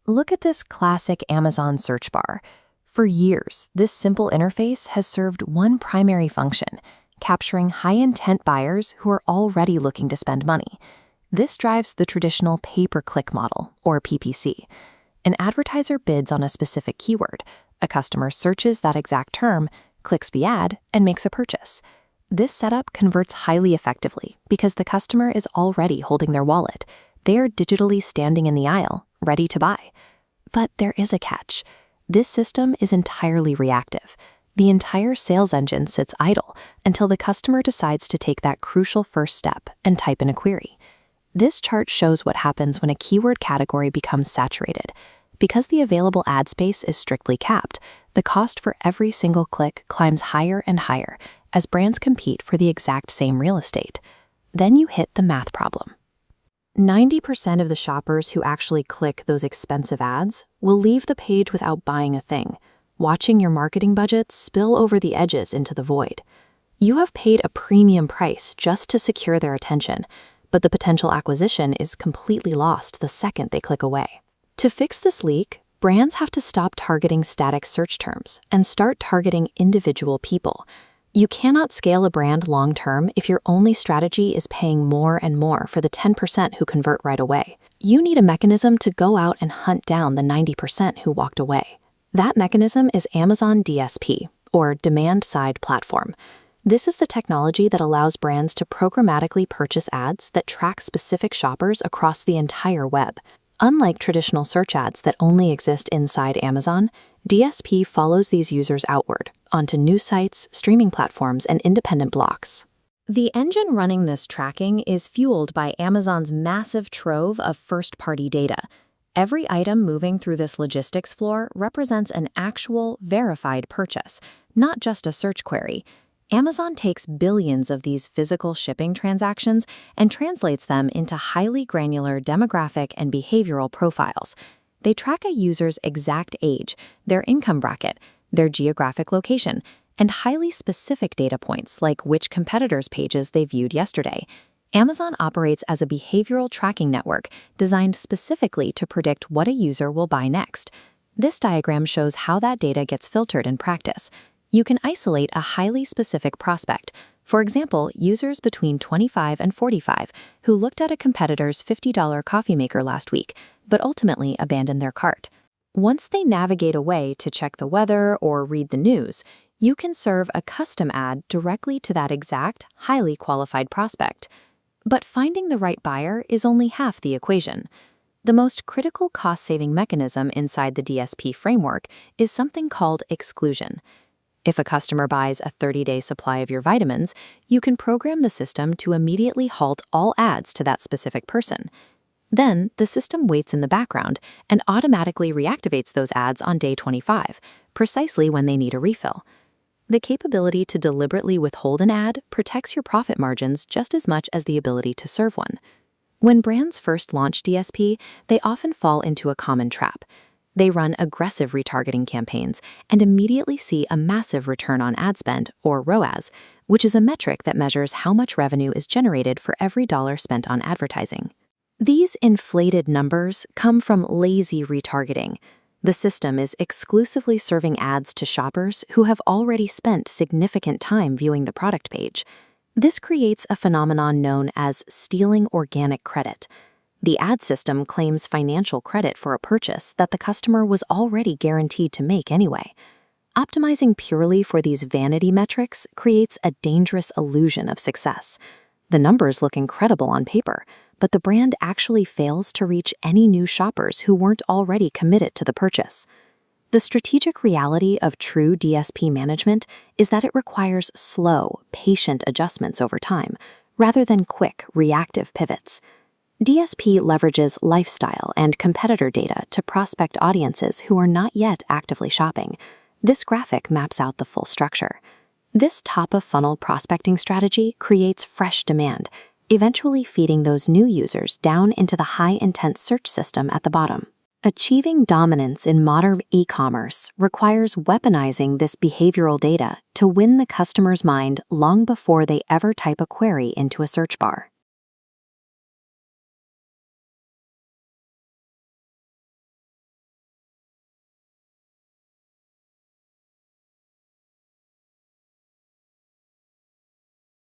Look at this classic Amazon search bar. For years, this simple interface has served one primary function: capturing high-intent buyers who are already looking to spend money. This drives the traditional pay-per-click model, or PPC. An advertiser bids on a specific keyword. A customer searches that exact term, clicks the ad, and makes a purchase. This setup converts highly effectively because the customer is already holding their wallet. They are digitally standing in the aisle, ready to buy. But there is a catch. This system is entirely reactive. The entire sales engine sits idle until the customer decides to take that crucial first step and type in a query. This chart shows what happens when a keyword category becomes saturated. Because the available ad space is strictly capped, the cost for every single click climbs higher and higher as brands compete for the exact same real estate. Then you hit the math problem. 90% of the shoppers who actually click those expensive ads will leave the page without buying a thing, watching your marketing budget spill over the edges into the void. You have paid a premium price just to secure their attention, but the potential acquisition is completely lost the second they click away. To fix this leak, brands have to stop targeting static search terms and start targeting individual people. You cannot scale a brand long-term if your only strategy is paying more and more for the 10% who convert right away. You need a mechanism to go out and hunt down the 90% who walked away. That mechanism is Amazon DSP, or Demand Side Platform. This is the technology that allows brands to programmatically purchase ads that track specific shoppers across the entire web. Unlike traditional search ads that only exist inside Amazon, DSP follows these users outward, onto news sites, streaming platforms, and independent blogs. The engine running this tracking is fueled by Amazon's massive trove of first-party data. Every item moving through this logistics floor represents an actual, verified purchase, not just a search query. Amazon takes billions of these physical shipping transactions and translates them into highly granular demographic and behavioral profiles. They track a user's exact age, their income bracket, their geographic location, and highly specific data points like which competitors' pages they viewed yesterday. Amazon operates as a behavioral tracking network designed specifically to predict what a user will buy next. This diagram shows how that data gets filtered in practice. You can isolate a highly specific prospect, for example, users between 25 and 45 who looked at a competitor's $50 coffee maker last week, but ultimately abandoned their cart. Once they navigate away to check the weather or read the news, you can serve a custom ad directly to that exact, highly qualified prospect. But finding the right buyer is only half the equation. The most critical cost-saving mechanism inside the DSP framework is something called exclusion. If a customer buys a 30-day supply of your vitamins, you can program the system to immediately halt all ads to that specific person. Then, the system waits in the background and automatically reactivates those ads on day 25, precisely when they need a refill. The capability to deliberately withhold an ad protects your profit margins just as much as the ability to serve one. When brands first launch DSP, they often fall into a common trap. They run aggressive retargeting campaigns and immediately see a massive return on ad spend, or ROAS, which is a metric that measures how much revenue is generated for every dollar spent on advertising. These inflated numbers come from lazy retargeting. The system is exclusively serving ads to shoppers who have already spent significant time viewing the product page. This creates a phenomenon known as stealing organic credit. The ad system claims financial credit for a purchase that the customer was already guaranteed to make anyway. Optimizing purely for these vanity metrics creates a dangerous illusion of success. The numbers look incredible on paper, but the brand actually fails to reach any new shoppers who weren't already committed to the purchase. The strategic reality of true DSP management is that it requires slow, patient adjustments over time, rather than quick, reactive pivots. DSP leverages lifestyle and competitor data to prospect audiences who are not yet actively shopping. This graphic maps out the full structure. This top-of-funnel prospecting strategy creates fresh demand, eventually feeding those new users down into the high-intent search system at the bottom. Achieving dominance in modern e-commerce requires weaponizing this behavioral data to win the customer's mind long before they ever type a query into a search bar.